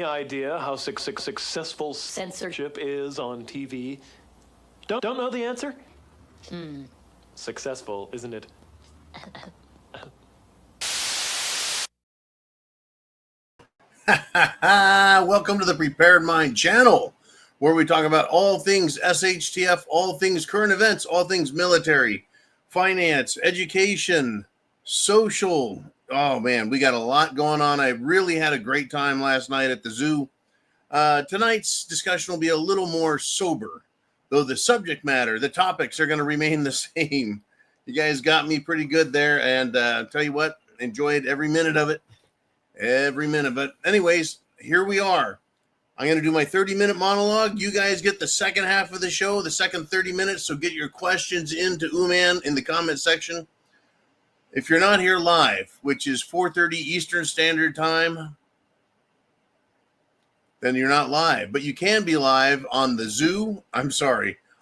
idea how successful censorship is on TV? Don't know the answer? Successful, isn't it? Welcome to the Prepared Mind channel, where we talk about all things SHTF, all things current events, all things military, finance, education, social. Oh man, we got a lot going on. I really had a great time last night at the zoo. Tonight's discussion will be a little more sober, though the subject matter, the topics are going to remain the same. You guys got me pretty good there, and tell you what, enjoyed every minute of it. Every minute. But anyways, here we are. I'm going to do my 30-minute monologue. You guys get the second half of the show, the second 30 minutes. So get your questions into Uman in the comment section. If you're not here live, which is 4:30 Eastern Standard Time, then you're not live. But you can be live on the zoo.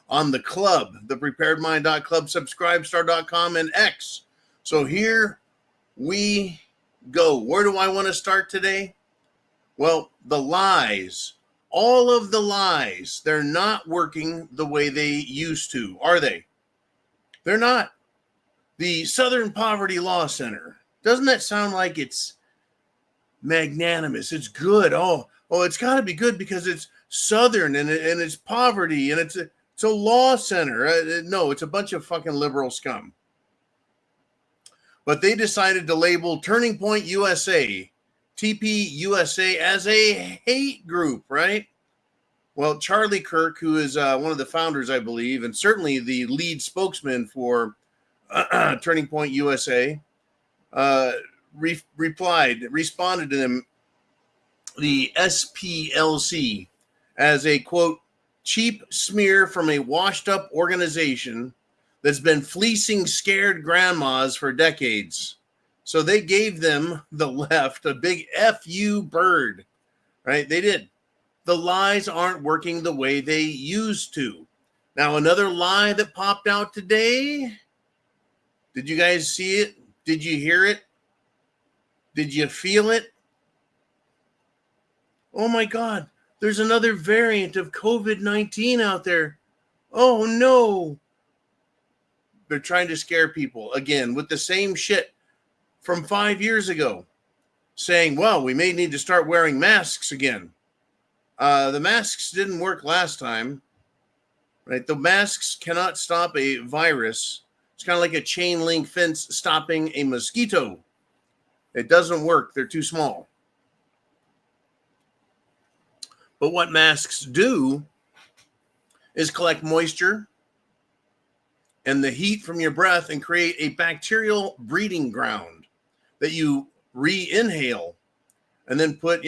On the club, thepreparedmind.club, subscribestar.com, and X. So here we go. Where do I want to start today? Well, the lies, all of the lies, they're not working the way they used to, are they? They're not. The Southern Poverty Law Center, doesn't that sound like it's magnanimous? It's good. Oh, it's got to be good because it's Southern and it's poverty and it's a law center. No, it's a bunch of fucking liberal scum. But they decided to label Turning Point USA, TPUSA, as a hate group, right? Well, Charlie Kirk, who is one of the founders, I believe, and certainly the lead spokesman for Turning Point USA, responded to them, the SPLC, as a, quote, cheap smear from a washed-up organization that's been fleecing scared grandmas for decades. So they gave them, the left, a big F-you bird, right? They did. The lies aren't working the way they used to. Now, another lie that popped out today. Did you guys see it? Did you hear it? Did you feel it? Oh my God, there's another variant of COVID-19 out there. Oh no. They're trying to scare people again with the same shit from 5 years ago, saying, well, we may need to start wearing masks again. The masks didn't work last time, right? The masks cannot stop a virus. It's kind of like a chain link fence stopping a mosquito. It doesn't work. They're too small. But what masks do is collect moisture and the heat from your breath and create a bacterial breeding ground that you re-inhale and then put,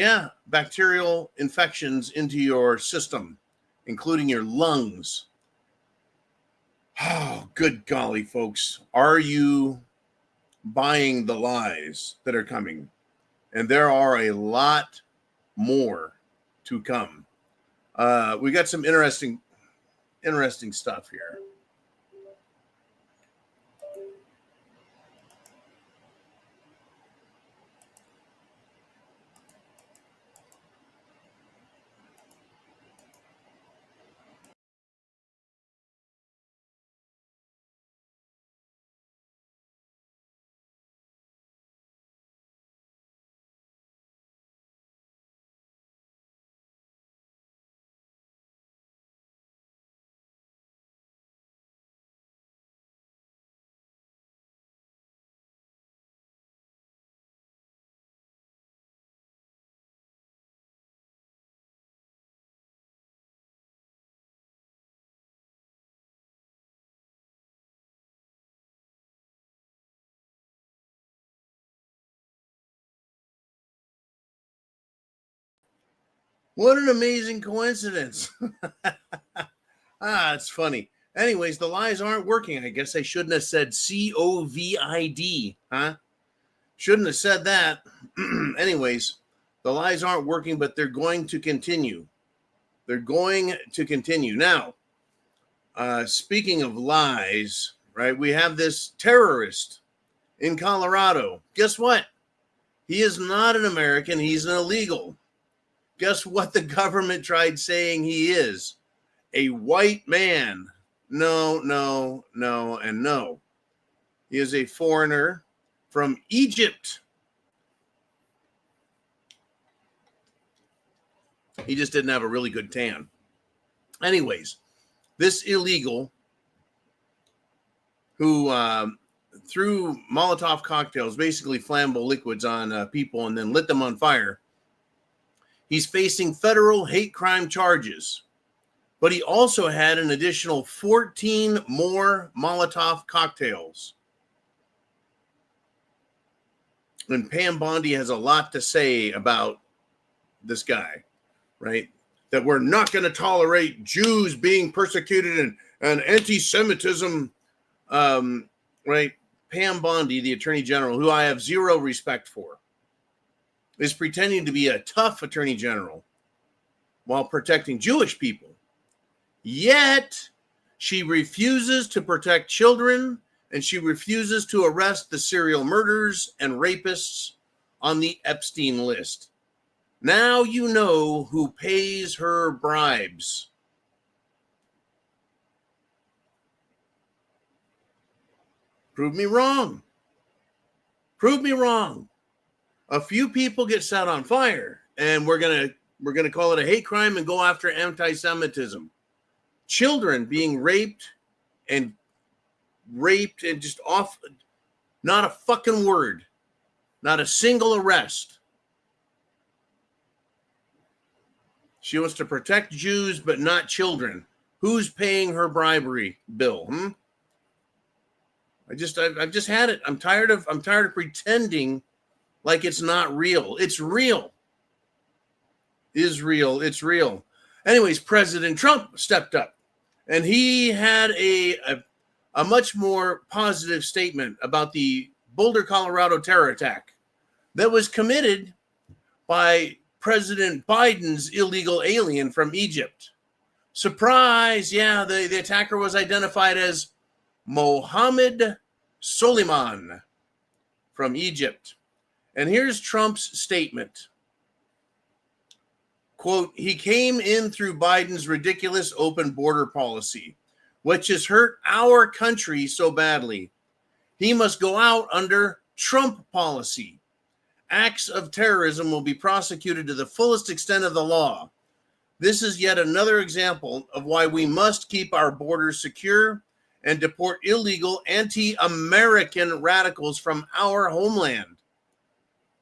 bacterial infections into your system, including your lungs. Oh, good golly, folks. Are you buying the lies that are coming? And there are a lot more to come. We got some interesting stuff here. What an amazing coincidence. It's funny. Anyways, the lies aren't working. I guess I shouldn't have said COVID, huh? Shouldn't have said that. Anyways, the lies aren't working, but they're going to continue. They're going to continue. Now, speaking of lies, right, we have this terrorist in Colorado. Guess what? He is not an American. He's an illegal. Guess what the government tried saying he is? A white man. No, no, no, and no. He is a foreigner from Egypt. He just didn't have a really good tan. Anyways, this illegal who threw Molotov cocktails, basically flammable liquids on people and then lit them on fire, he's facing federal hate crime charges. But he also had an additional 14 more Molotov cocktails. And Pam Bondi has a lot to say about this guy, right? That we're not going to tolerate Jews being persecuted and anti-Semitism, right? Pam Bondi, the Attorney General, who I have zero respect for, is pretending to be a tough Attorney General while protecting Jewish people. Yet, she refuses to protect children, and she refuses to arrest the serial murderers and rapists on the Epstein list. Now you know who pays her bribes. Prove me wrong. Prove me wrong. A few people get set on fire, and we're gonna call it a hate crime and go after anti-Semitism. Children being raped and just off, not a fucking word, not a single arrest. She wants to protect Jews, but not children. Who's paying her bribery bill? I've just had it. I'm tired of pretending like it's not real. It's real. Israel, it's real. Anyways, President Trump stepped up, and he had a much more positive statement about the Boulder, Colorado terror attack that was committed by President Biden's illegal alien from Egypt. Surprise! Yeah, the attacker was identified as Mohammed Soliman from Egypt. And here's Trump's statement. Quote, he came in through Biden's ridiculous open border policy, which has hurt our country so badly. He must go out under Trump policy. Acts of terrorism will be prosecuted to the fullest extent of the law. This is yet another example of why we must keep our borders secure and deport illegal anti-American radicals from our homeland.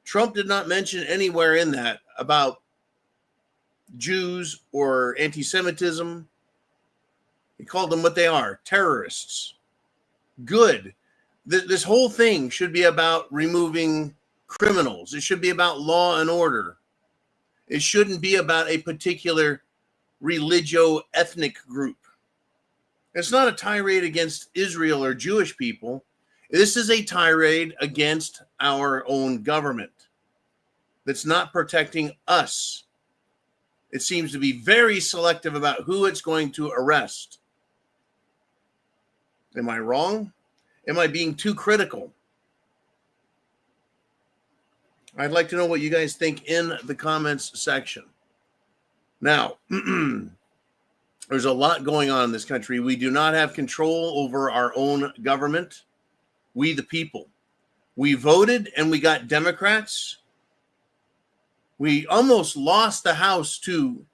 Trump did not mention anywhere in that about Jews or anti-Semitism. He called them what they are, terrorists. Good. This whole thing should be about removing criminals. It should be about law and order. It shouldn't be about a particular religio-ethnic group. It's not a tirade against Israel or Jewish people. This is a tirade against our own government that's not protecting us. It seems to be very selective about who it's going to arrest. Am I wrong? Am I being too critical? I'd like to know what you guys think in the comments section. Now, there's a lot going on in this country. We do not have control over our own government. We, the people. We voted and we got Democrats. We almost lost the House to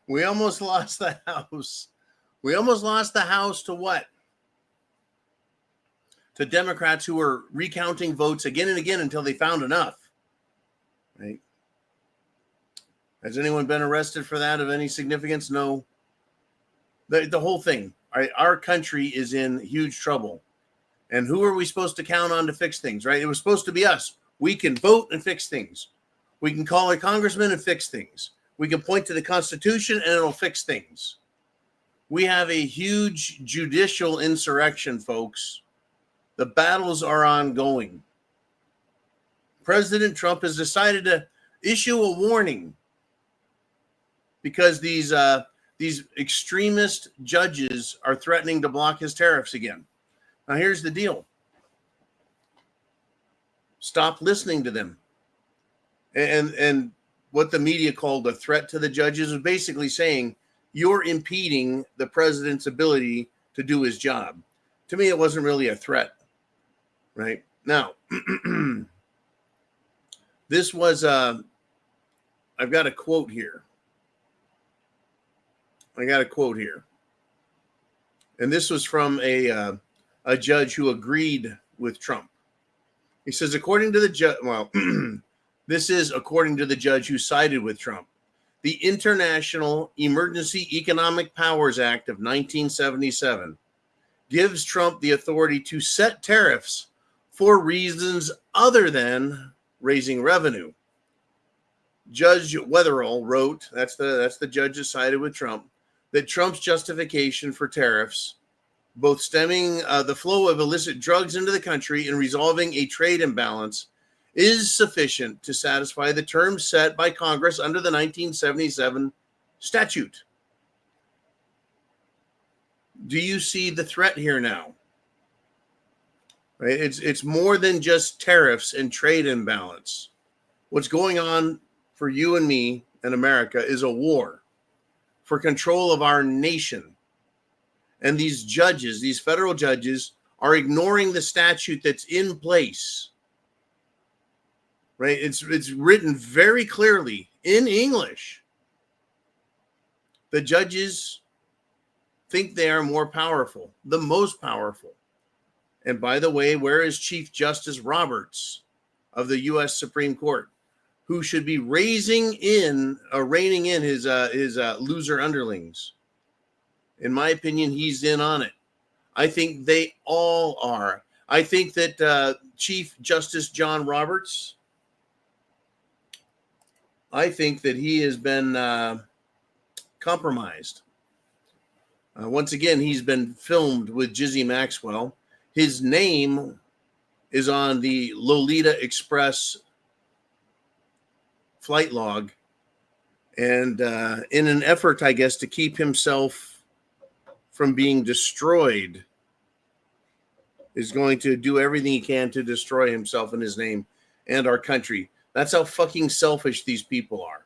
We almost lost the House. We almost lost the House to what? To Democrats who were recounting votes again and again until they found enough. Right? Has anyone been arrested for that of any significance? No. The whole thing. Right? Our country is in huge trouble. And who are we supposed to count on to fix things, right? It was supposed to be us. We can vote and fix things. We can call a congressman and fix things. We can point to the Constitution and it'll fix things. We have a huge judicial insurrection, folks. The battles are ongoing. President Trump has decided to issue a warning because these extremist judges are threatening to block his tariffs again. Now, here's the deal. Stop listening to them. And what the media called a threat to the judges is basically saying you're impeding the president's ability to do his job. To me, it wasn't really a threat, right? Now, this was, I've got a quote here. And this was from a judge who agreed with Trump. He says, according to the judge, this is according to the judge who sided with Trump. The International Emergency Economic Powers Act of 1977 gives Trump the authority to set tariffs for reasons other than raising revenue. Judge Wetherell wrote, that's the judge who sided with Trump, that Trump's justification for tariffs, both stemming the flow of illicit drugs into the country and resolving a trade imbalance, is sufficient to satisfy the terms set by Congress under the 1977 statute. Do you see the threat here now? Right? It's more than just tariffs and trade imbalance. What's going on for you and me in America is a war for control of our nation. And these judges, these federal judges, are ignoring the statute that's in place. Right? It's written very clearly in English. The judges think they are more powerful, the most powerful. And by the way, where is Chief Justice Roberts of the U.S. Supreme Court, who should be reining in his loser underlings? In my opinion, he's in on it. I think they all are. I think that Chief Justice John Roberts, I think that he has been compromised. Once again, he's been filmed with Jizzy Maxwell. His name is on the Lolita Express flight log. And in an effort, I guess, to keep himself from being destroyed, is going to do everything he can to destroy himself and his name and our country. That's how fucking selfish these people are.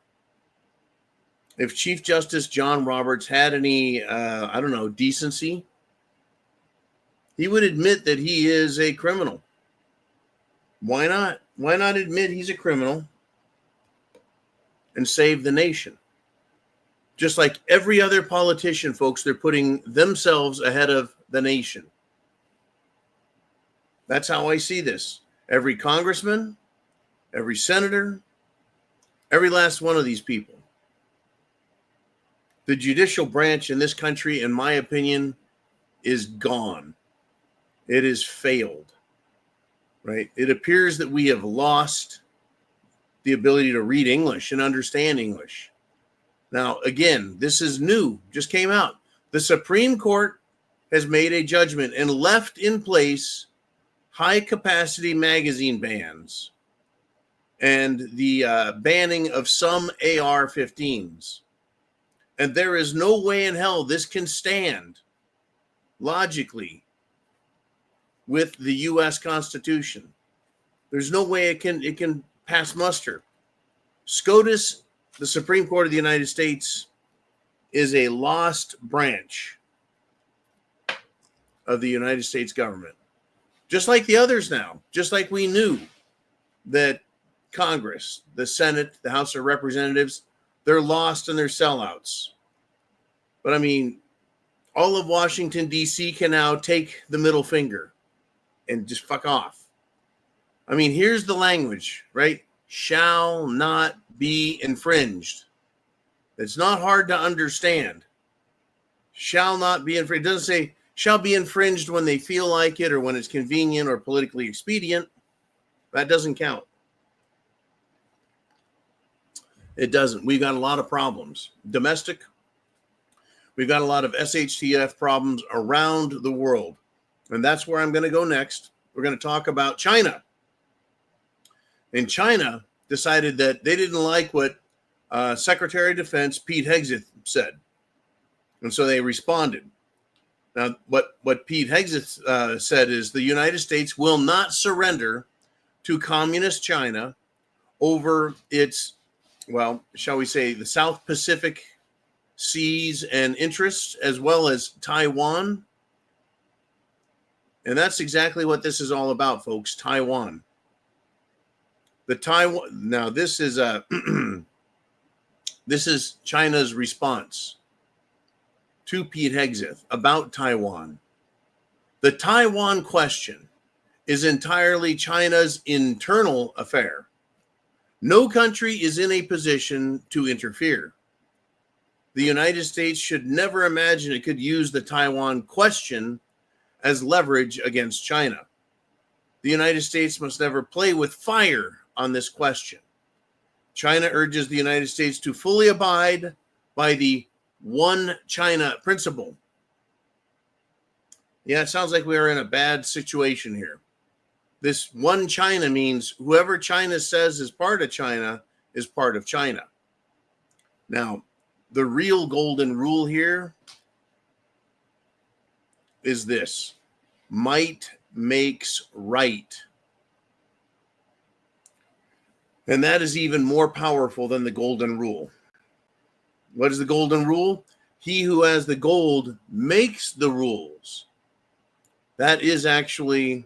If Chief Justice John Roberts had any, decency, he would admit that he is a criminal. Why not? Why not admit he's a criminal and save the nation? Just like every other politician, folks, they're putting themselves ahead of the nation. That's how I see this. Every congressman, every senator, every last one of these people. The judicial branch in this country, in my opinion, is gone. It has failed, right? It appears that we have lost the ability to read English and understand English. Now, again, this is new, just came out. The Supreme Court has made a judgment and left in place high-capacity magazine bans and the banning of some AR-15s. And there is no way in hell this can stand logically with the U.S. Constitution. There's no way it can pass muster. SCOTUS, the Supreme Court of the United States, is a lost branch of the United States government. Just like the others now, just like we knew that Congress, the Senate, the House of Representatives, they're lost and they're sellouts. But I mean, all of Washington, D.C. can now take the middle finger and just fuck off. I mean, here's the language, right? Shall not be infringed. It's not hard to understand. Shall not be infringed. It doesn't say shall be infringed when they feel like it or when it's convenient or politically expedient. That doesn't count. It doesn't. We've got a lot of problems. Domestic. We've got a lot of SHTF problems around the world. And that's where I'm going to go next. We're going to talk about China. And China decided that they didn't like what Secretary of Defense Pete Hegseth said. And so they responded. Now, what Pete Hegseth said is the United States will not surrender to communist China over its, well, shall we say, the South Pacific seas and interests, as well as Taiwan. And that's exactly what this is all about, folks. Taiwan. The Taiwan. Now, this is this is China's response to Pete Hegseth about Taiwan. The Taiwan question is entirely China's internal affair. No country is in a position to interfere. The United States should never imagine it could use the Taiwan question as leverage against China. The United States must never play with fire on this question. China urges the United States to fully abide by the one China principle. Yeah, it sounds like we are in a bad situation here. This one China means whoever China says is part of China is part of China. Now, the real golden rule here is this: might makes right. And that is even more powerful than the golden rule. What is the golden rule? He who has the gold makes the rules. That is actually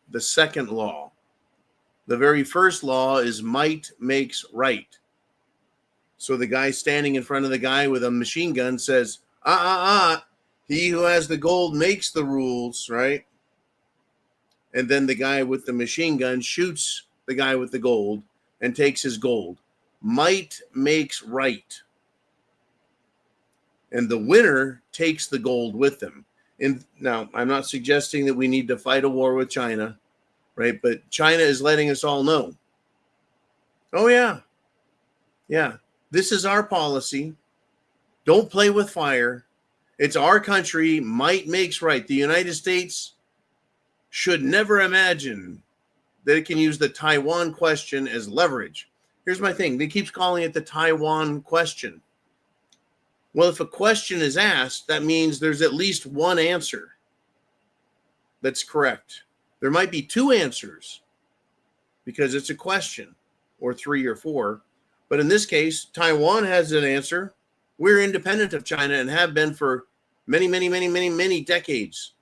the second law. The very first law is might makes right. So the guy standing in front of the guy with a machine gun says, he who has the gold makes the rules, right? And then the guy with the machine gun shoots the guy with the gold and takes his gold. Might makes right. And the winner takes the gold with them. And now, I'm not suggesting that we need to fight a war with China, right? But China is letting us all know. Oh, yeah. Yeah. This is our policy. Don't play with fire. It's our country. Might makes right. The United States should never imagine that it can use the Taiwan question as leverage. Here's my thing. They keep calling it the Taiwan question. Well, if a question is asked, that means there's at least one answer that's correct. There might be two answers because it's a question, or three or four. But in this case, Taiwan has an answer. We're independent of China and have been for many decades.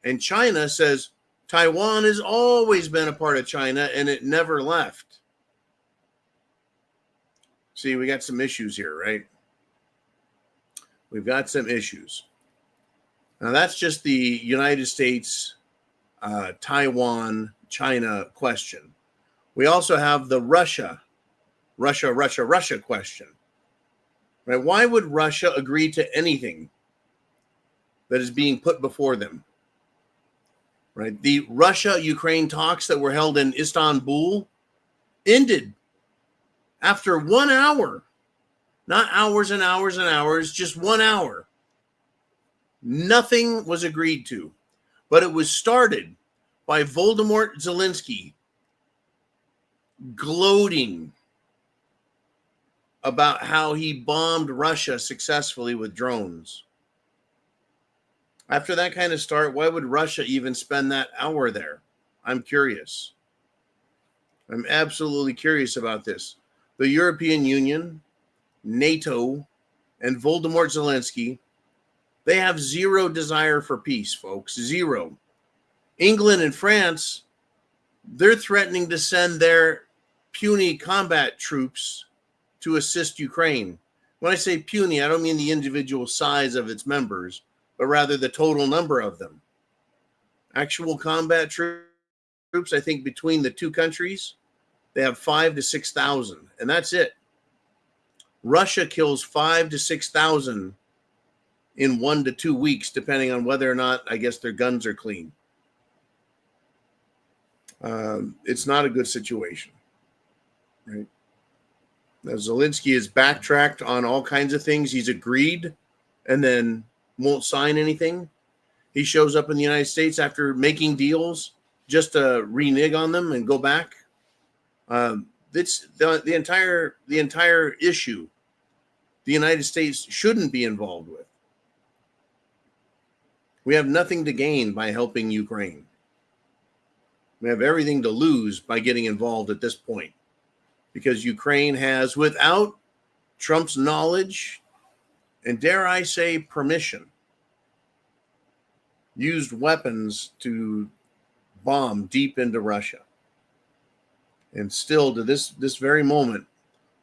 And China says Taiwan has always been a part of China and it never left. See, we got some issues here, right? We've got some issues. Now, that's just the United States, Taiwan, China question. We also have the Russia question. Right? Why would Russia agree to anything that is being put before them? Right? The Russia-Ukraine talks that were held in Istanbul ended after 1 hour. Not hours and hours and hours, just 1 hour. Nothing was agreed to, but it was started by Volodymyr Zelensky gloating about how he bombed Russia successfully with drones. After that kind of start, why would Russia even spend that hour there? I'm curious. I'm absolutely curious about this. The European Union, NATO, and Volodymyr Zelensky, they have zero desire for peace, folks. Zero. England and France, they're threatening to send their puny combat troops to assist Ukraine. When I say puny, I don't mean the individual size of its members, but rather the total number of them. Actual combat troops, I think between the two countries, they have 5,000 to 6,000, and that's it. Russia kills 5,000 to 6,000 in 1 to 2 weeks, depending on whether or not, I guess, their guns are clean. It's not a good situation, right? Now, Zelensky has backtracked on all kinds of things. He's agreed and then won't sign anything. He shows up in the United States after making deals just to renege on them and go back. It's the entire issue the United States shouldn't be involved with. We have nothing to gain by helping Ukraine. We have everything to lose by getting involved at this point, because Ukraine has, without Trump's knowledge and, dare I say, permission, used weapons to bomb deep into Russia. And still, to this very moment,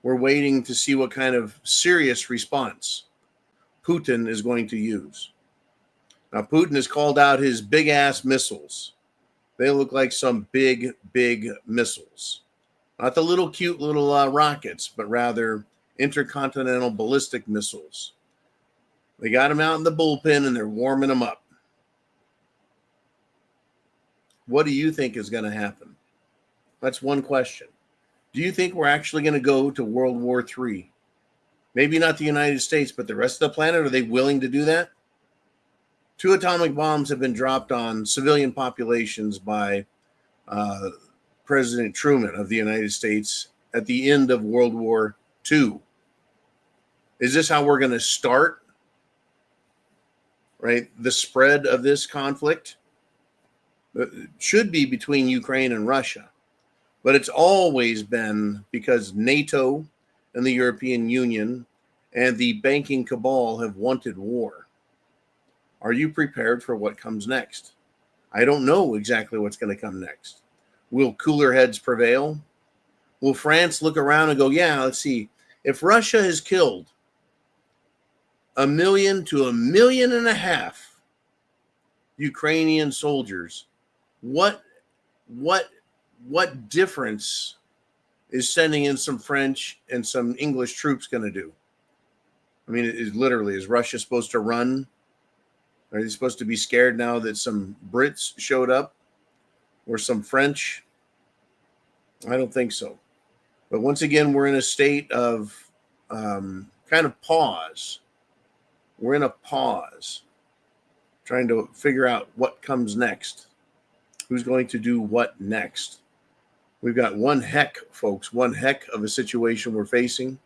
we're waiting to see what kind of serious response Putin is going to use. Now, Putin has called out his big-ass missiles. They look like some big, big missiles. Not the little cute little rockets, but rather intercontinental ballistic missiles. They got them out in the bullpen, and they're warming them up. What do you think is going to happen? That's one question. Do you think we're actually going to go to World War III? Maybe not the United States, but the rest of the planet. Are they willing to do that? 2 atomic bombs have been dropped on civilian populations by President Truman of the United States at the end of World War II. Is this how we're going to start, right, the spread of this conflict? It should be between Ukraine and Russia, but it's always been because NATO and the European Union and the banking cabal have wanted war. Are you prepared for what comes next? I don't know exactly what's going to come next. Will cooler heads prevail? Will France look around and go, yeah, let's see. If Russia has killed 1 million to 1.5 million Ukrainian soldiers, what difference is sending in some French and some English troops going to do? I mean, is Russia supposed to run? Are they supposed to be scared now that some Brits showed up or some French? I don't think so. But once again, we're in a state of kind of pause. We're in a pause, trying to figure out what comes next. Who's going to do what next? We've got one heck of a situation we're facing.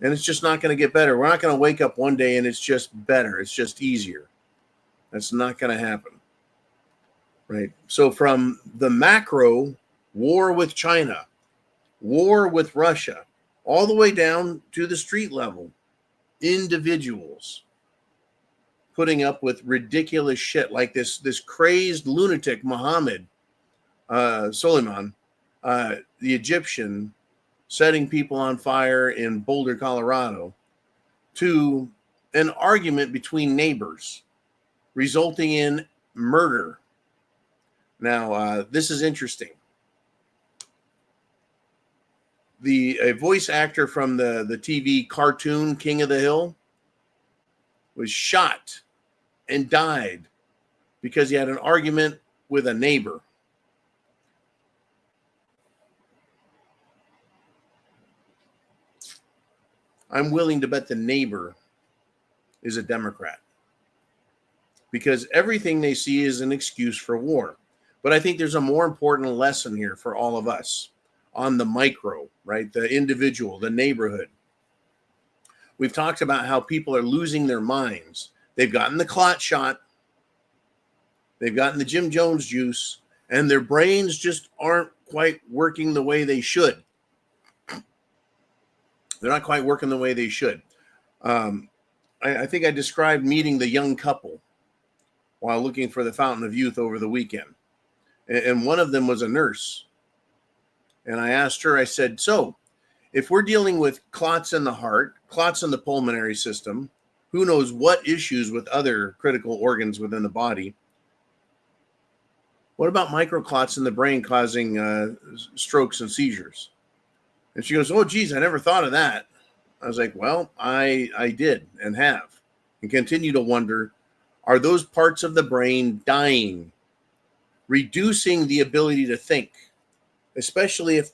And it's just not going to get better. We're not going to wake up one day and it's just better. It's just easier. That's not going to happen. Right? So from the macro, war with China, war with Russia, all the way down to the street level, individuals putting up with ridiculous shit like this crazed lunatic Mohammed Suleiman, the Egyptian, setting people on fire in Boulder, Colorado, to an argument between neighbors resulting in murder. Now, this is interesting. A voice actor from the TV cartoon King of the Hill was shot and died because he had an argument with a neighbor. I'm willing to bet the neighbor is a Democrat, because everything they see is an excuse for war. But I think there's a more important lesson here for all of us on the micro, right? The individual, the neighborhood. We've talked about how people are losing their minds. They've gotten the clot shot. They've gotten the Jim Jones juice, and their brains just aren't quite working the way they should. They're not quite working the way they should. I think I described meeting the young couple while looking for the Fountain of Youth over the weekend. And one of them was a nurse. And I asked her, I said, so if we're dealing with clots in the heart, clots in the pulmonary system, who knows what issues with other critical organs within the body, what about microclots in the brain causing strokes and seizures? And she goes, oh, geez, I never thought of that. I was like, well, I did and have, and continue to wonder, are those parts of the brain dying, reducing the ability to think, especially if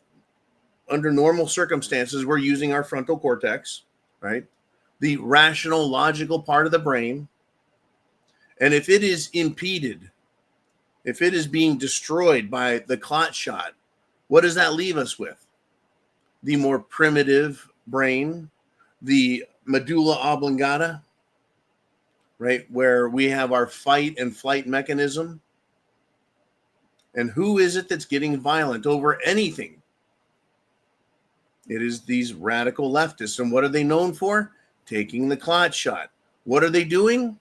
under normal circumstances we're using our frontal cortex, right? the rational, logical part of the brain. And if it is impeded, if it is being destroyed by the clot shot, what does that leave us with? The more primitive brain, the medulla oblongata, right, where we have our fight and flight mechanism. And who is it that's getting violent over anything? It is these radical leftists. And what are they known for? Taking the clot shot. What are they doing?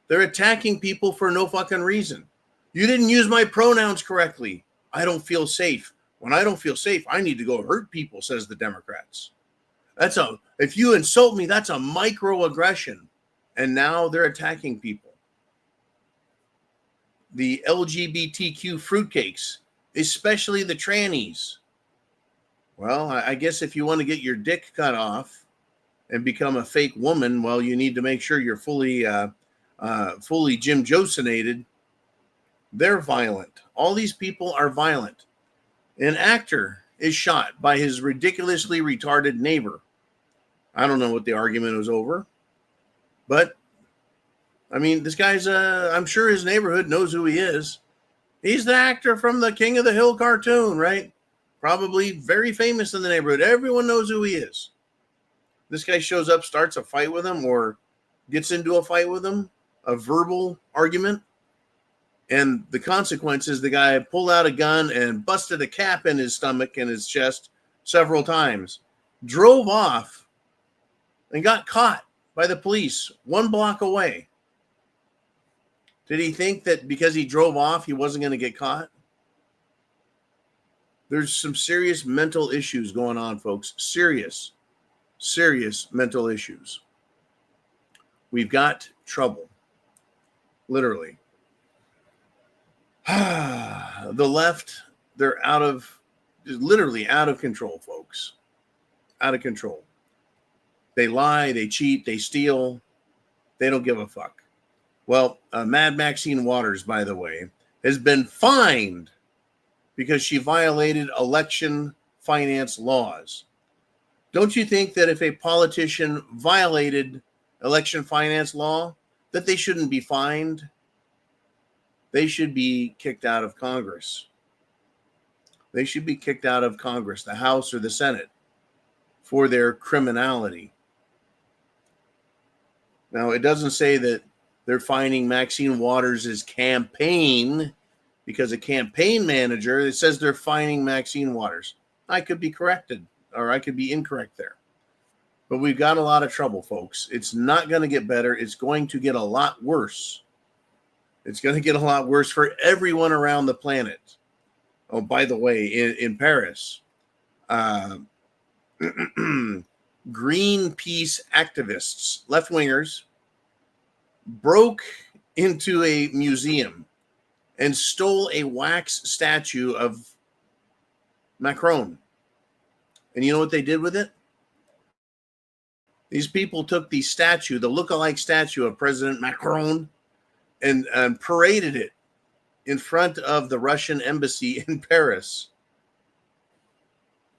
They're attacking people for no fucking reason. You didn't use my pronouns correctly. I don't feel safe. When I don't feel safe, I need to go hurt people, says the Democrats. If you insult me, that's a microaggression. And now they're attacking people. The LGBTQ fruitcakes, especially the trannies. Well, I guess if you want to get your dick cut off and become a fake woman, well, you need to make sure you're fully Jim Josonated. They're violent. All these people are violent. An actor is shot by his ridiculously retarded neighbor. I don't know what the argument was over, but I mean, this guy's, I'm sure his neighborhood knows who he is. He's the actor from the King of the Hill cartoon, right? Probably very famous in the neighborhood. Everyone knows who he is. This guy shows up, starts a fight with him, or gets into a fight with him, a verbal argument. And the consequence is the guy pulled out a gun and busted a cap in his stomach and his chest several times, drove off, and got caught by the police 1 block away. Did he think that because he drove off, he wasn't going to get caught? There's some serious mental issues going on, folks. Serious mental issues. We've got trouble. Literally. The left, they're literally out of control, folks. Out of control. They lie, they cheat, they steal. They don't give a fuck. Well, Mad Maxine Waters, by the way, has been fined because she violated election finance laws. Don't you think that if a politician violated election finance law, that they shouldn't be fined? They should be kicked out of Congress. They should be kicked out of Congress, the House or the Senate, for their criminality. Now, it doesn't say that they're fining Maxine Waters' campaign because a campaign manager, it says they're fining Maxine Waters. I could be corrected, or I could be incorrect there. But we've got a lot of trouble, folks. It's not going to get better. It's going to get a lot worse. It's going to get a lot worse for everyone around the planet. Oh, by the way, in Paris, Greenpeace activists, left-wingers, broke into a museum and stole a wax statue of Macron. And you know what they did with it? These people took the statue, the look-alike statue of President Macron, and paraded it in front of the Russian embassy in Paris.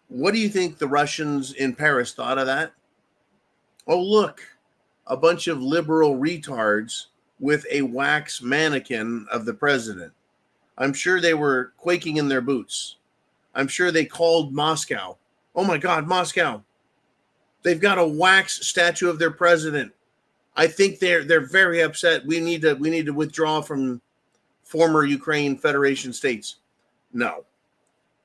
What do you think the Russians in Paris thought of that? Oh, look, a bunch of liberal retards with a wax mannequin of the president. I'm sure they were quaking in their boots. I'm sure they called Moscow. Oh my God, Moscow. They've got a wax statue of their president. I think they're very upset. We need to withdraw from former Ukraine Federation states. No.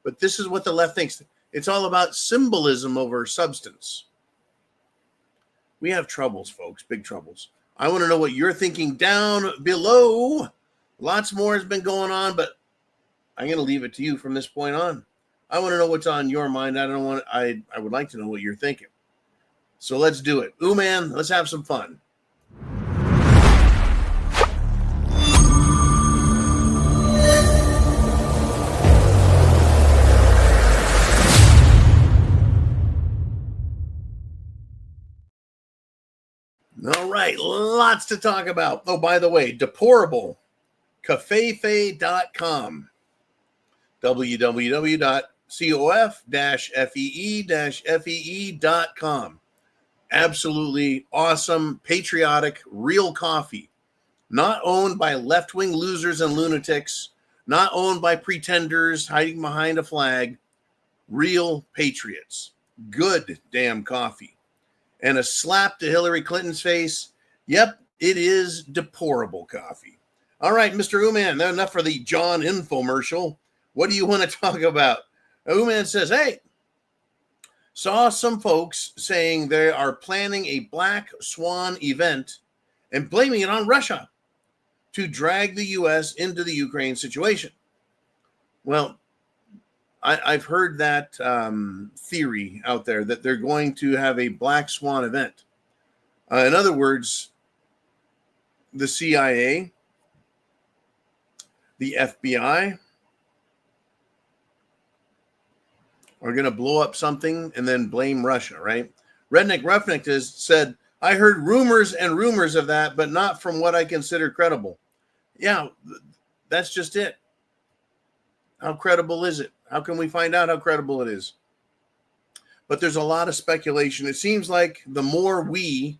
But this is what the left thinks. It's all about symbolism over substance. We have troubles, folks, big troubles. I want to know what you're thinking down below. Lots more has been going on, but I'm going to leave it to you from this point on. I want to know what's on your mind. I would like to know what you're thinking. So let's do it. Ooh, man, let's have some fun. All right, lots to talk about. Oh, by the way, deplorable, cafefe.com, www.cof-fee-fee.com. Absolutely awesome, patriotic, real coffee. Not owned by left-wing losers and lunatics, not owned by pretenders hiding behind a flag. Real patriots. Good damn coffee. And a slap to Hillary Clinton's face. Yep, it is deplorable coffee. All right, Mr. Uman, enough for the John infomercial. What do you want to talk about? Uman says, hey, saw some folks saying they are planning a black swan event and blaming it on Russia to drag the U.S. into the Ukraine situation. Well, I've heard that theory out there that they're going to have a black swan event. In other words, the CIA, the FBI are going to blow up something and then blame Russia, right? Redneck Roughneck has said, I heard rumors and rumors of that, but not from what I consider credible. Yeah, that's just it. How credible is it? How can we find out how credible it is? But there's a lot of speculation. It seems like the more we,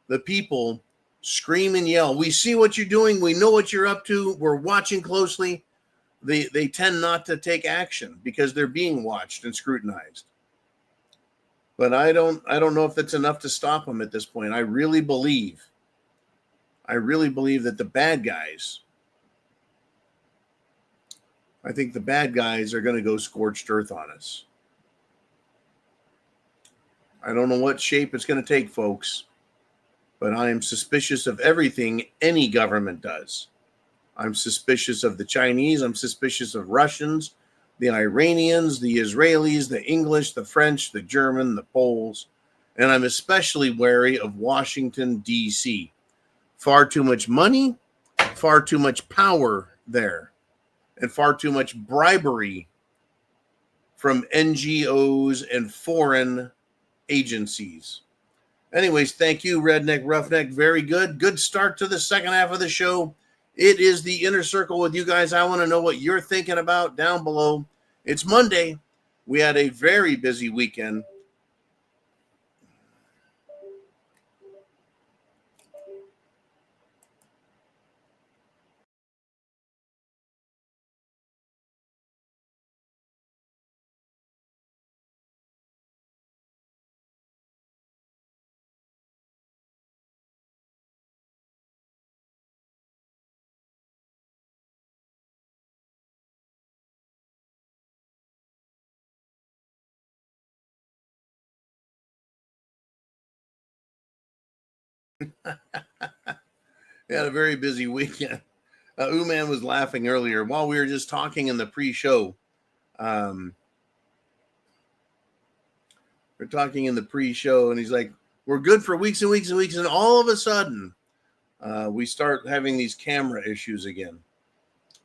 the people, scream and yell, we see what you're doing, we know what you're up to, we're watching closely, they tend not to take action because they're being watched and scrutinized. But I don't know if that's enough to stop them at this point. I really believe that the bad guys, I think the bad guys are going to go scorched earth on us. I don't know what shape it's going to take, folks, but I am suspicious of everything any government does. I'm suspicious of the Chinese. I'm suspicious of Russians, the Iranians, the Israelis, the English, the French, the German, the Poles, and I'm especially wary of Washington, D.C. Far too much money, far too much power there, and far too much bribery from NGOs and foreign agencies. Anyways, thank you, Redneck Roughneck. Very good. Good start to the second half of the show. It is the Inner Circle with you guys. I want to know what you're thinking about down below. It's Monday. We had a very busy weekend. We had a very busy weekend. Uman was laughing earlier while we were just talking in the pre-show. We're talking in the pre-show, and he's like, we're good for weeks and weeks and weeks, and all of a sudden, we start having these camera issues again.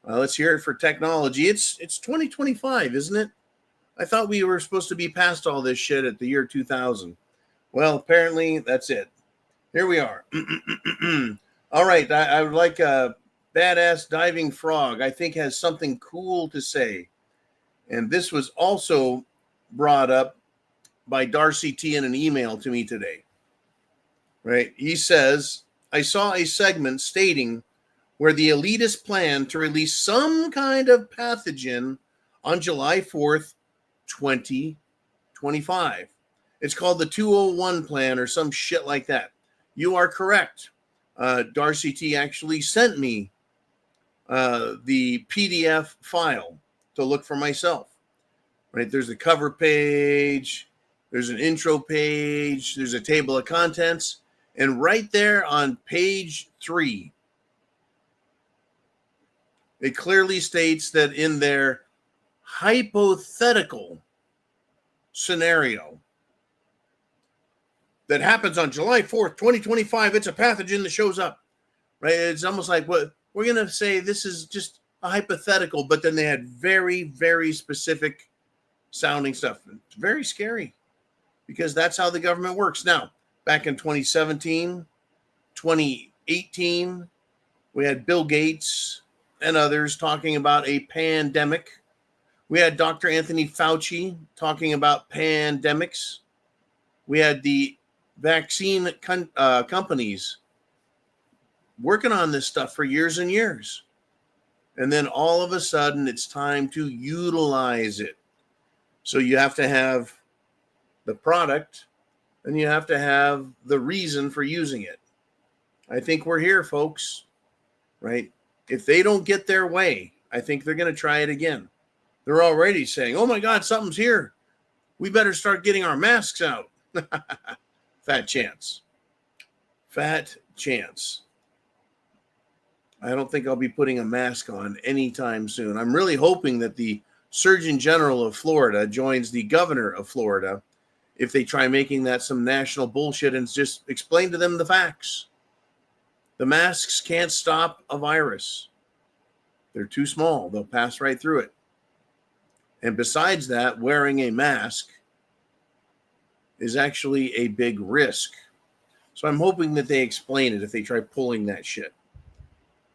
Let's hear it for technology. It's 2025, isn't it? I thought we were supposed to be past all this shit at the year 2000. Well, apparently, that's it. Here we are. All right, I would like a badass diving frog, I think has something cool to say. And this was also brought up by Darcy T in an email to me today. Right? He says, I saw a segment stating where the elitists plan to release some kind of pathogen on July 4th, 2025. It's called the 201 plan or some shit like that. You are correct. Darcy T actually sent me the PDF file to look for myself. Right? There's a cover page. There's an intro page. There's a table of contents. And right there on page 3, it clearly states that in their hypothetical scenario that happens on July 4th, 2025, it's a pathogen that shows up, right? It's almost like what we're going to say this is just a hypothetical, but then they had very, very specific sounding stuff. It's very scary because that's how the government works. Now, back in 2017, 2018, we had Bill Gates and others talking about a pandemic. We had Dr. Anthony Fauci talking about pandemics. We had the vaccine companies working on this stuff for years and years. And then all of a sudden, it's time to utilize it. So you have to have the product and you have to have the reason for using it. I think we're here, folks, right? If they don't get their way, I think they're going to try it again. They're already saying, oh my God, something's here. We better start getting our masks out. Fat chance. Fat chance. I don't think I'll be putting a mask on anytime soon. I'm really hoping that the Surgeon General of Florida joins the governor of Florida if they try making that some national bullshit and just explain to them the facts. The masks can't stop a virus. They're too small. They'll pass right through it. And besides that, wearing a mask is actually a big risk. So I'm hoping that they explain it if they try pulling that shit.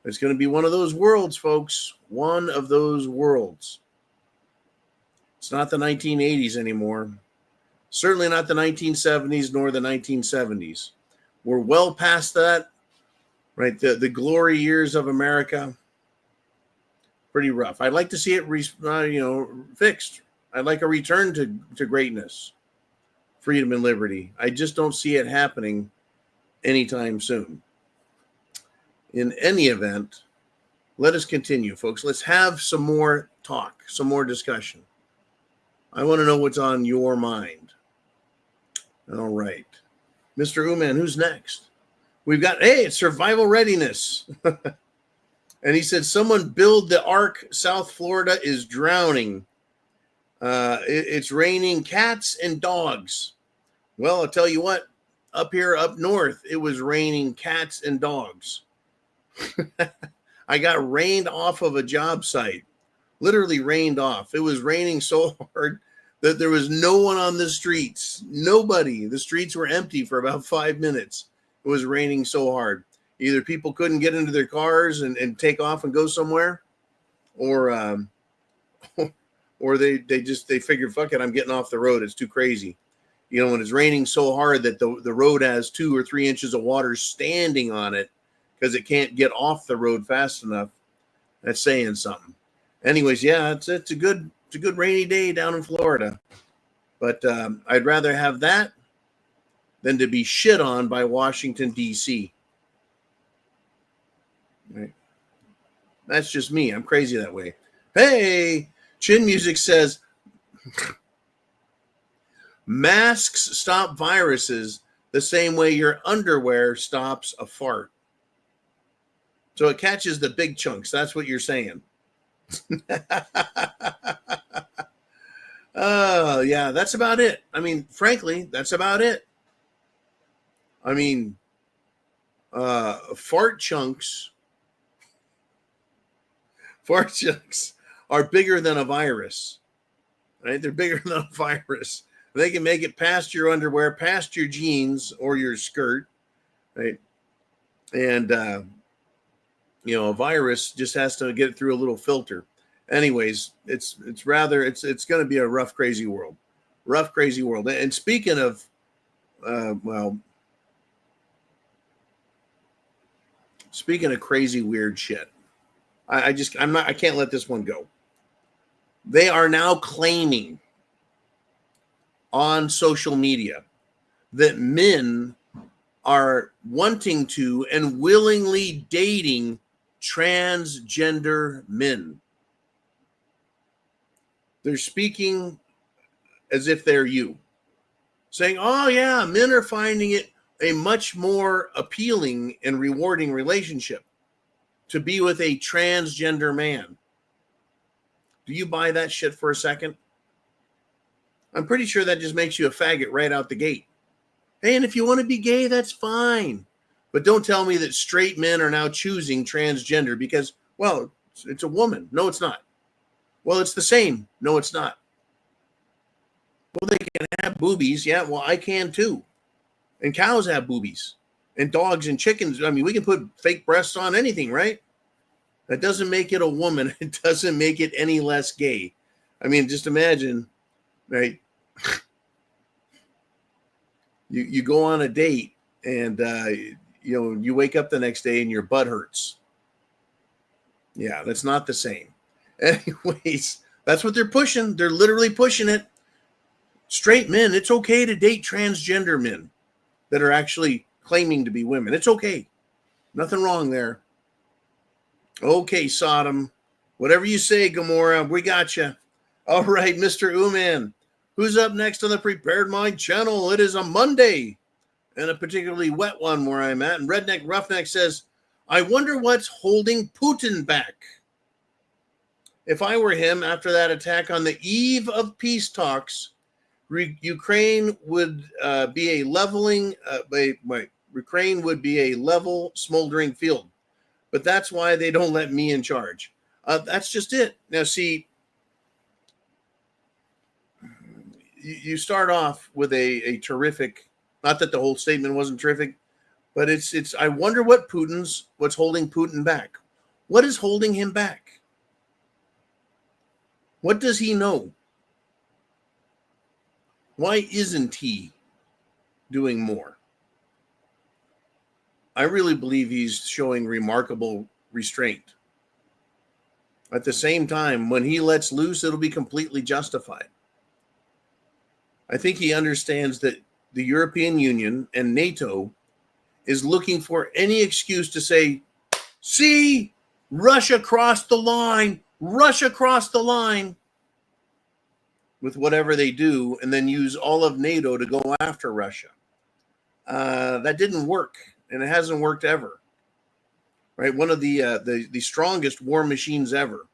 It's going to be one of those worlds, folks. One of those worlds. It's not the 1980s anymore. Certainly not the 1970s nor the 1970s. We're well past that, right? The glory years of America, pretty rough. I'd like to see it, fixed. I'd like a return to greatness, freedom and liberty. I just don't see it happening anytime soon. In any event, let us continue, folks. Let's have some more talk, some more discussion. I want to know what's on your mind. All right. Mr. Uman, who's next? We've got, it's survival readiness. And he said, someone build the ark. South Florida is drowning. It's raining cats and dogs. Well, I'll tell you what, up here, up north, it was raining cats and dogs. I got rained off of a job site, literally rained off. It was raining so hard that there was no one on the streets. Nobody. The streets were empty for about 5 minutes. It was raining so hard. Either people couldn't get into their cars and take off and go somewhere, or they figured, fuck it, I'm getting off the road. It's too crazy. You know, when it's raining so hard that the road has 2 or 3 inches of water standing on it, because it can't get off the road fast enough. That's saying something. Anyways, yeah, it's a good rainy day down in Florida. But I'd rather have that than to be shit on by Washington, D.C. Right? That's just me. I'm crazy that way. Hey, Chin Music says, masks stop viruses the same way your underwear stops a fart. So it catches the big chunks. That's what you're saying. Oh, yeah, that's about it. I mean, frankly, that's about it. I mean, fart chunks are bigger than a virus, right? They're bigger than a virus. They can make it past your underwear, past your jeans or your skirt, right? And, a virus just has to get through a little filter. Anyways, it's going to be a rough, crazy world. Rough, crazy world. And speaking of, speaking of crazy, weird shit, I can't let this one go. They are now claiming on social media that men are wanting to and willingly dating transgender men. They're speaking as if they're you, saying, oh yeah, men are finding it a much more appealing and rewarding relationship to be with a transgender man. Do you buy that shit for a second? I'm pretty sure that just makes you a faggot right out the gate. Hey, and if you want to be gay, that's fine. But don't tell me that straight men are now choosing transgender because, well, it's a woman. No, it's not. Well, it's the same. No, it's not. Well, they can have boobies. Yeah, well, I can too. And cows have boobies. And dogs and chickens. I mean, we can put fake breasts on anything, right? That doesn't make it a woman. It doesn't make it any less gay. I mean, just imagine, right? You go on a date and you wake up the next day and your butt hurts. Yeah, that's not the same. Anyways, that's what they're pushing. They're literally pushing it. Straight men, it's okay to date transgender men that are actually claiming to be women. It's okay. Nothing wrong there. Okay, Sodom. Whatever you say, Gomorrah, we got you. All right, Mr. Uman. Who's up next on the Prepared Mind channel? It is a Monday and a particularly wet one where I'm at. And Redneck Roughneck says, I wonder what's holding Putin back. If I were him after that attack on the eve of peace talks, Ukraine would be a Ukraine would be a level, smoldering field. But that's why they don't let me in charge. That's just it. Now, see, you start off with a terrific, not that the whole statement wasn't terrific, but it's I wonder what's holding Putin back. What is holding him back? What does he know? Why isn't he doing more? I really believe he's showing remarkable restraint. At the same time, when he lets loose, it'll be completely justified. I think he understands that the European Union and NATO is looking for any excuse to say, see, Russia crossed the line, Russia crossed the line, with whatever they do, and then use all of NATO to go after Russia. That didn't work, and it hasn't worked ever. Right? One of the strongest war machines ever,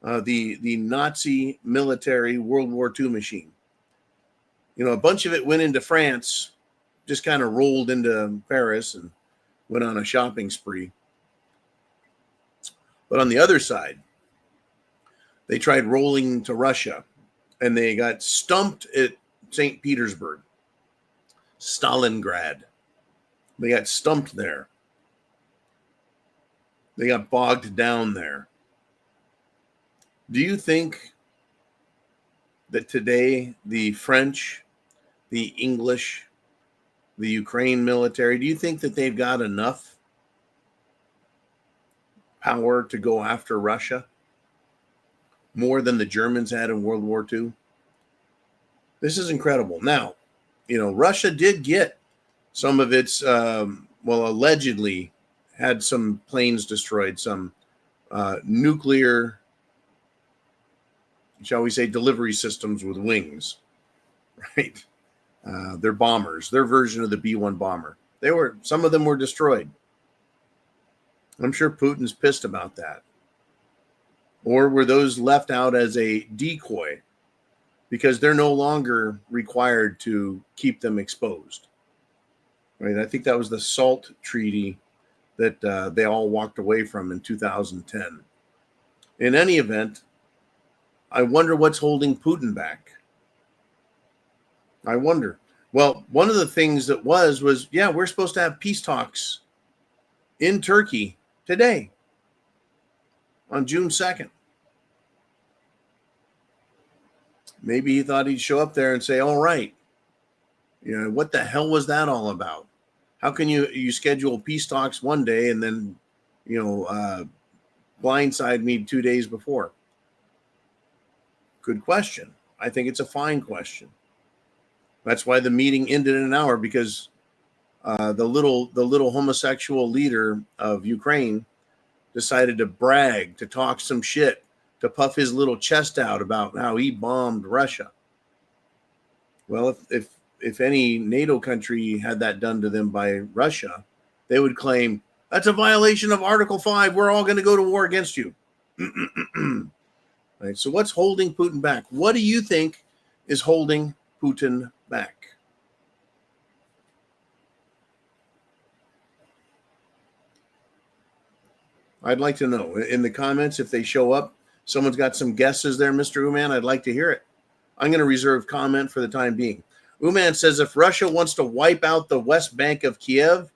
the Nazi military World War II machine. A bunch of it went into France, just kind of rolled into Paris and went on a shopping spree. But on the other side, they tried rolling to Russia, and they got stumped at St. Petersburg, Stalingrad. They got stumped there. They got bogged down there. Do you think that today the French, the English, the Ukraine military, do you think that they've got enough power to go after Russia? More than the Germans had in World War II? This is incredible. Now, Russia did get some of its, allegedly had some planes destroyed, some nuclear, shall we say, delivery systems with wings, right? They're bombers, their version of the B-1 bomber. Some of them were destroyed. I'm sure Putin's pissed about that. Or were those left out as a decoy because they're no longer required to keep them exposed? Right? I think that was the SALT treaty that they all walked away from in 2010. In any event, I wonder what's holding Putin back. I wonder. Well, one of the things that was, we're supposed to have peace talks in Turkey today on June 2nd. Maybe he thought he'd show up there and say, all right, what the hell was that all about? How can you schedule peace talks one day and then, blindside me 2 days before? Good question. I think it's a fine question. That's why the meeting ended in an hour, because the little homosexual leader of Ukraine decided to brag, to talk some shit, to puff his little chest out about how he bombed Russia. Well, if any NATO country had that done to them by Russia, they would claim, that's a violation of Article 5. We're all going to go to war against you. Right, so what's holding Putin back? What do you think is holding Putin back? I'd like to know in the comments if they show up. Someone's got some guesses there, Mr. Uman. I'd like to hear it. I'm going to reserve comment for the time being. Uman says if Russia wants to wipe out the West Bank of Kiev,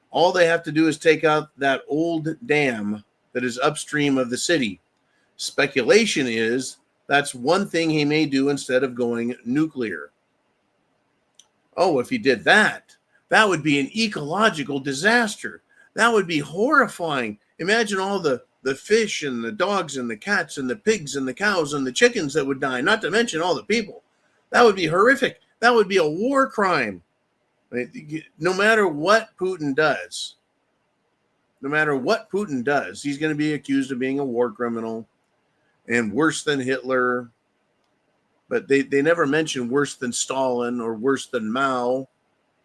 all they have to do is take out that old dam that is upstream of the city. Speculation is that's one thing he may do instead of going nuclear. Oh, if he did that, that would be an ecological disaster. That would be horrifying. Imagine all the fish and the dogs and the cats and the pigs and the cows and the chickens that would die, not to mention all the people. That would be horrific. That would be a war crime. Right? No matter what Putin does, he's going to be accused of being a war criminal and worse than Hitler. But they never mention worse than Stalin or worse than Mao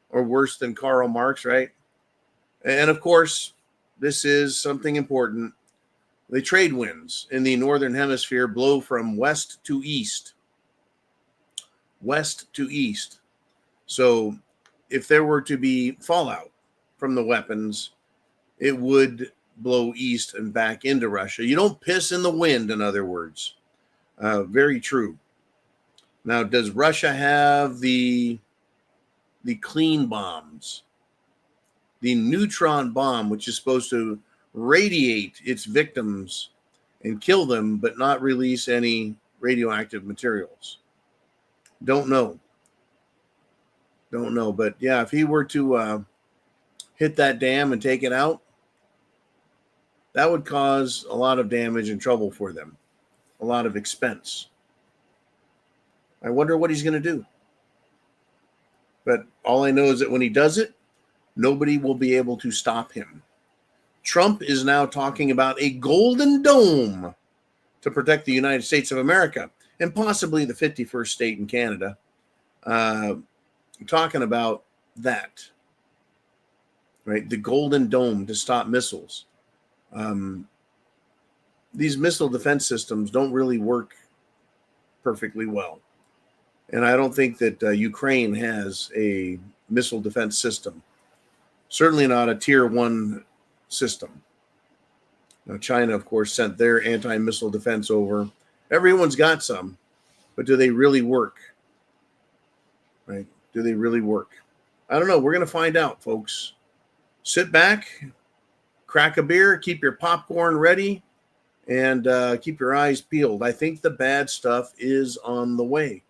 or worse than Karl Marx, right? And of course, this is something important. The trade winds in the northern hemisphere blow from west to east. West to east. So if there were to be fallout from the weapons, it would blow east and back into Russia. You don't piss in the wind, in other words. Very true. Now, does Russia have the clean bombs? The neutron bomb, which is supposed to radiate its victims and kill them, but not release any radioactive materials? Don't know. But yeah, if he were to hit that dam and take it out, that would cause a lot of damage and trouble for them, a lot of expense. I wonder what he's going to do. But all I know is that when he does it, nobody will be able to stop him. Trump is now talking about a golden dome to protect the United States of America and possibly the 51st state in Canada. Talking about that, right? The golden dome to stop missiles. These missile defense systems don't really work perfectly well. And I don't think that Ukraine has a missile defense system. Certainly not a tier 1 system. Now, China, of course, sent their anti-missile defense over. Everyone's got some, but do they really work? Right? Do they really work? I don't know. We're going to find out, folks. Sit back, crack a beer, keep your popcorn ready, and keep your eyes peeled. I think the bad stuff is on the way.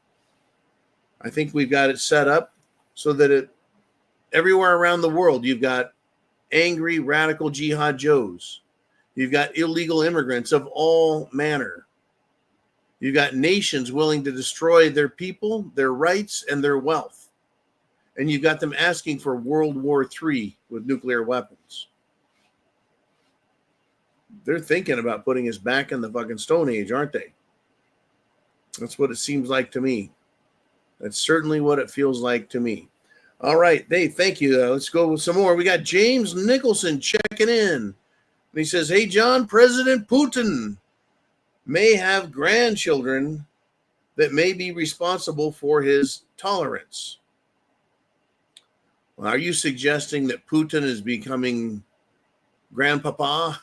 I think we've got it set up so that everywhere around the world, you've got angry, radical jihad Joes. You've got illegal immigrants of all manner. You've got nations willing to destroy their people, their rights, and their wealth. And you've got them asking for World War III with nuclear weapons. They're thinking about putting us back in the fucking Stone Age, aren't they? That's what it seems like to me. That's certainly what it feels like to me. All right, Dave, thank you. Let's go with some more. We got James Nicholson checking in. And he says, hey, John, President Putin may have grandchildren that may be responsible for his tolerance. Well, are you suggesting that Putin is becoming grandpapa?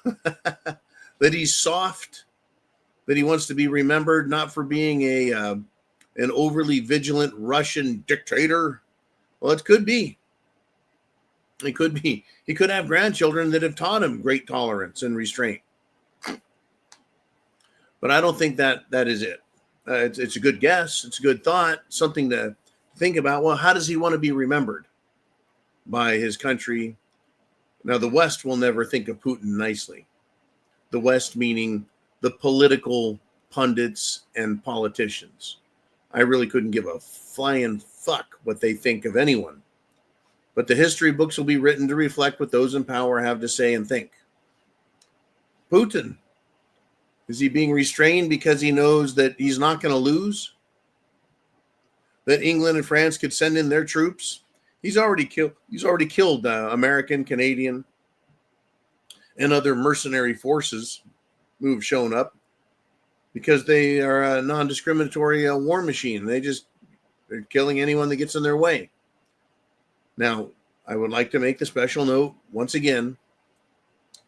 That he's soft? That he wants to be remembered not for being an overly vigilant Russian dictator? Well, it could be. It could be. He could have grandchildren that have taught him great tolerance and restraint. But I don't think that is it. It's a good guess. It's a good thought. Something to think about. Well, how does he want to be remembered by his country? Now, the West will never think of Putin nicely. The West meaning the political pundits and politicians. I really couldn't give a flying fuck what they think of anyone. But the history books will be written to reflect what those in power have to say and think. Putin, is he being restrained because he knows that he's not going to lose? That England and France could send in their troops? He's already killed American, Canadian, and other mercenary forces who have shown up because they are a non-discriminatory war machine. They're killing anyone that gets in their way. Now, I would like to make the special note once again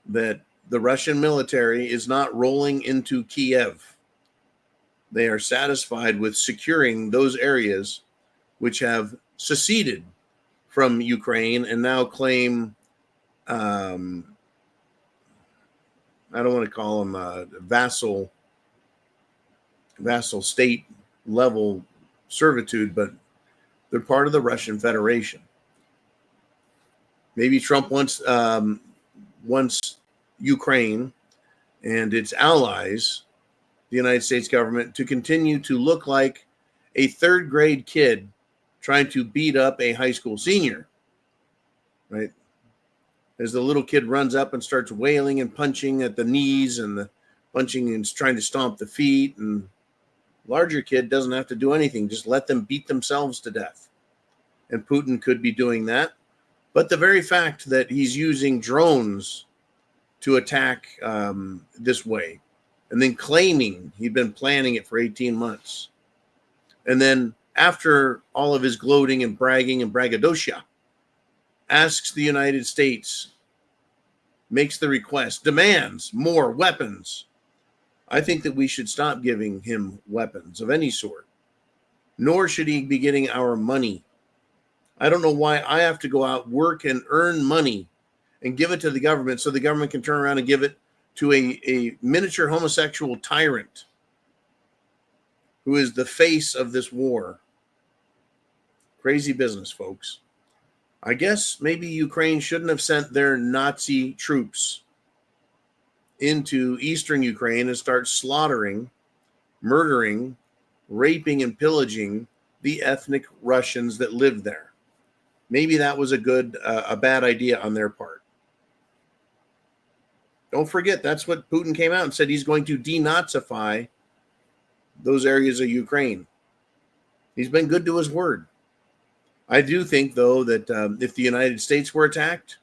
that the Russian military is not rolling into Kiev. They are satisfied with securing those areas which have seceded from Ukraine and now claim, I don't want to call them vassal state level servitude, but They're part of the Russian Federation. Maybe Trump wants Ukraine and its allies, the United States government, to continue to look like a third grade kid trying to beat up a high school senior, right? As the little kid runs up and starts wailing and punching at the knees and the punching and trying to stomp the feet, and larger kid doesn't have to do anything. Just let them beat themselves to death. And Putin could be doing that. But the very fact that he's using drones to attack this way, and then claiming he'd been planning it for 18 months. And then after all of his gloating and bragging and braggadocio, asks the United States, makes the request, demands more weapons. I think that we should stop giving him weapons of any sort, nor should he be getting our money. I don't know why I have to go out, work, and earn money and give it to the government so the government can turn around and give it to a miniature homosexual tyrant who is the face of this war. Crazy business, folks. I guess maybe Ukraine shouldn't have sent their Nazi troops into eastern Ukraine and start slaughtering, murdering, raping, and pillaging the ethnic Russians that live there. Maybe that was a bad idea on their part. Don't forget, that's what Putin came out and said. He's going to denazify those areas of Ukraine. He's been good to his word. I do think, though, that if the United States were attacked,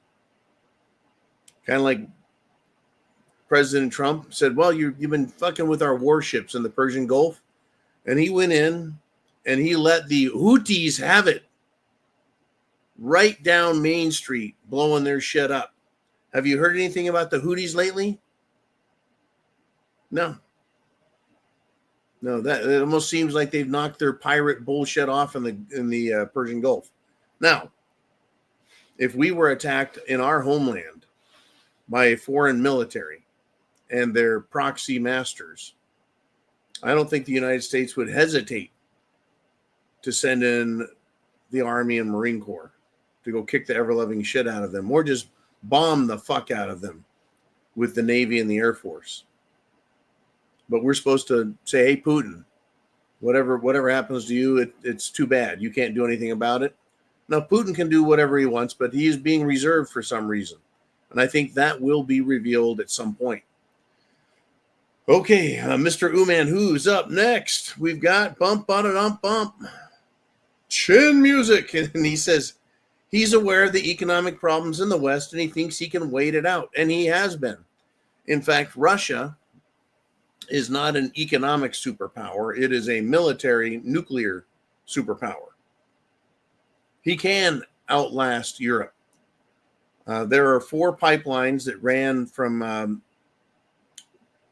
kind of like President Trump said, well, you've been fucking with our warships in the Persian Gulf. And he went in and he let the Houthis have it right down Main Street, blowing their shit up. Have you heard anything about the Houthis lately? No. That it almost seems like they've knocked their pirate bullshit off in the Persian Gulf. Now, if we were attacked in our homeland by a foreign military and their proxy masters, I don't think the United States would hesitate to send in the Army and Marine Corps to go kick the ever-loving shit out of them, or just bomb the fuck out of them with the Navy and the Air Force. But we're supposed to say, hey, Putin, whatever happens to you, it's too bad. You can't do anything about it. Now, Putin can do whatever he wants, but he is being reserved for some reason. And I think that will be revealed at some point. Okay, Mr. Uman, who's up next? We've got bump, ba-da-dump, bump. Chin music. And he says, he's aware of the economic problems in the West, and he thinks he can wait it out. And he has been. In fact, Russia is not an economic superpower. It is a military nuclear superpower. He can outlast Europe. There are 4 pipelines that ran from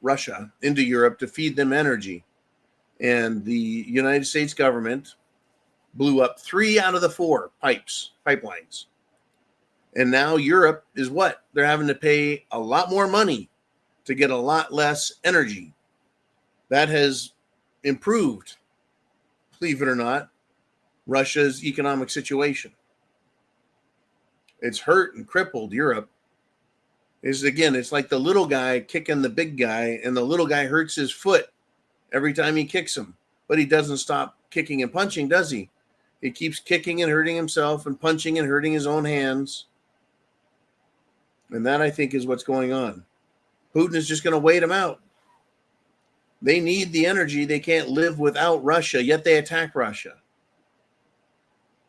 Russia into Europe to feed them energy. And the United States government blew up 3 out of the 4 pipelines. And now Europe is what? They're having to pay a lot more money to get a lot less energy. That has improved, believe it or not, Russia's economic situation. It's hurt and crippled Europe. It's like the little guy kicking the big guy, and the little guy hurts his foot every time he kicks him. But he doesn't stop kicking and punching, does he? He keeps kicking and hurting himself and punching and hurting his own hands. And that, I think, is what's going on. Putin is just going to wait him out. They need the energy. They can't live without Russia, yet they attack Russia.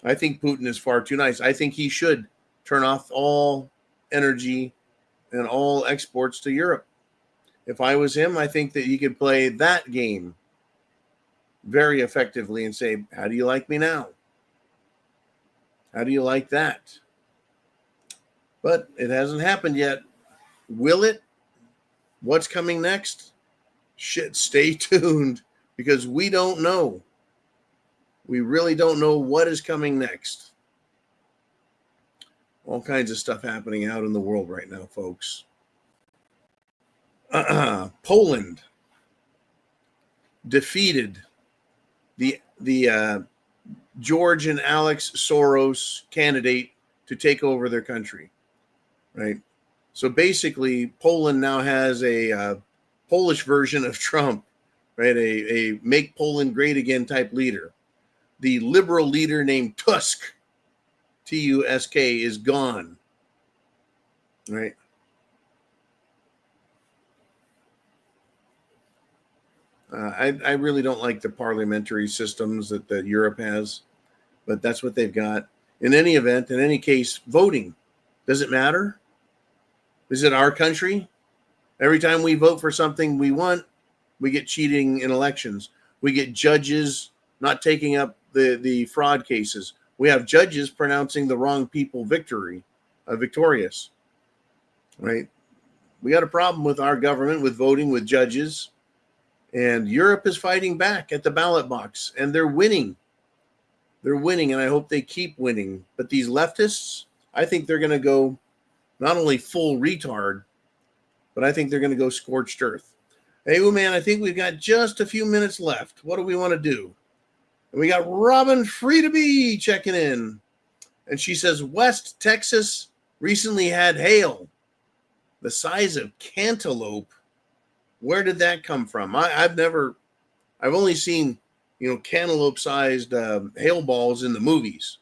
I think Putin is far too nice. I think he should turn off all energy and all exports to Europe. If I was him, I think that he could play that game very effectively and say, how do you like me now? How do you like that? But it hasn't happened yet. Will it? What's coming next? Shit, stay tuned, because we don't know. We really don't know what is coming next. All kinds of stuff happening out in the world right now, folks. Poland defeated the George and Alex Soros candidate to take over their country, right? So basically, Poland now has a Polish version of Trump, right? A make Poland great again type leader. The liberal leader named Tusk, Tusk, is gone, right? I really don't like the parliamentary systems that Europe has, but that's what they've got. In any event, in any case, voting, does it matter? Is it our country? Every time we vote for something we want, we get cheating in elections. We get judges not taking up the fraud cases. We have judges pronouncing the wrong people victorious, right? We got a problem with our government, with voting, with judges. And Europe is fighting back at the ballot box, and they're winning. They're winning, and I hope they keep winning. But these leftists, I think they're going to go not only full retard, but I think they're going to go scorched earth. Hey, man, I think we've got just a few minutes left. What do we want to do? And we got Robin Freedeby checking in. And she says, West Texas recently had hail the size of cantaloupe. Where did that come from? I've only seen, cantaloupe-sized hail balls in the movies.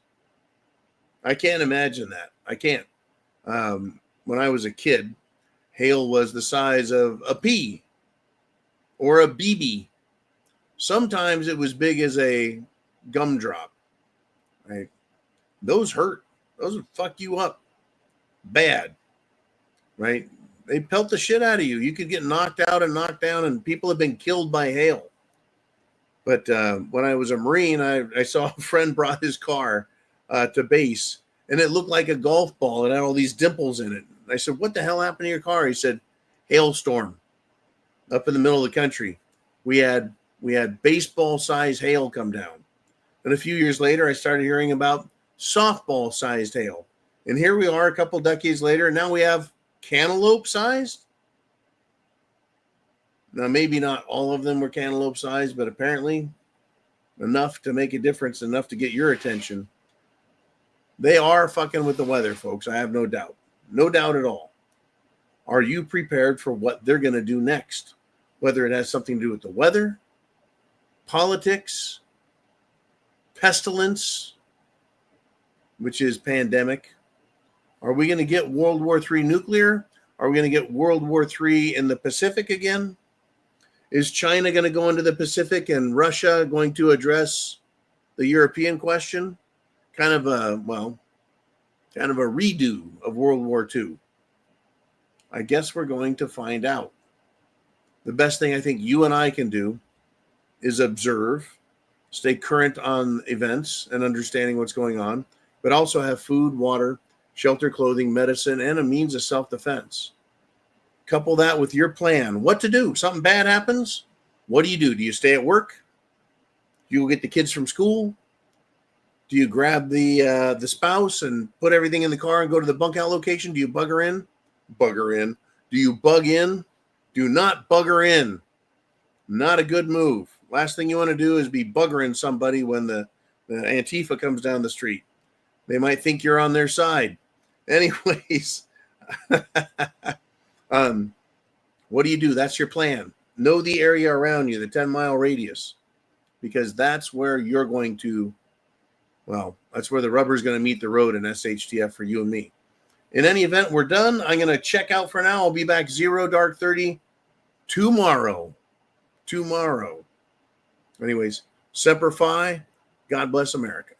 I can't imagine that. I can't. When I was a kid, hail was the size of a pea or a BB. Sometimes it was big as a gumdrop. Right? Those hurt. Those would fuck you up bad. Right? They pelt the shit out of you. You could get knocked out and knocked down, and people have been killed by hail. But when I was a Marine, I saw a friend brought his car to base, and it looked like a golf ball. It had all these dimples in it. I said, what the hell happened to your car? He said, hailstorm up in the middle of the country. We had baseball-sized hail come down. And a few years later, I started hearing about softball-sized hail. And here we are a couple decades later, and now we have cantaloupe-sized. Now, maybe not all of them were cantaloupe-sized, but apparently enough to make a difference, enough to get your attention. They are fucking with the weather, folks. I have no doubt. No doubt at all. Are you prepared for what they're going to do next? Whether it has something to do with the weather, politics, pestilence, which is pandemic. Are we going to get World War III nuclear? Are we going to get World War III in the Pacific again? Is China going to go into the Pacific and Russia going to address the European question? Kind of a redo of World War II. I guess we're going to find out. The best thing I think you and I can do is observe, stay current on events and understanding what's going on, but also have food, water, shelter, clothing, medicine, and a means of self-defense. Couple that with your plan. What to do? Something bad happens? What do? Do you stay at work? Do you go get the kids from school? Do you grab the spouse and put everything in the car and go to the bunk out location? Do you bugger in? Bugger in. Do you bug in? Do not bugger in. Not a good move. Last thing you want to do is be buggering somebody when the Antifa comes down the street. They might think you're on their side. Anyways, what do? That's your plan. Know the area around you, the 10-mile radius, because that's where you're going to, that's where the rubber's going to meet the road in SHTF for you and me. In any event, we're done. I'm going to check out for now. I'll be back 0 dark 30 tomorrow. Anyways, Semper Fi. God bless America.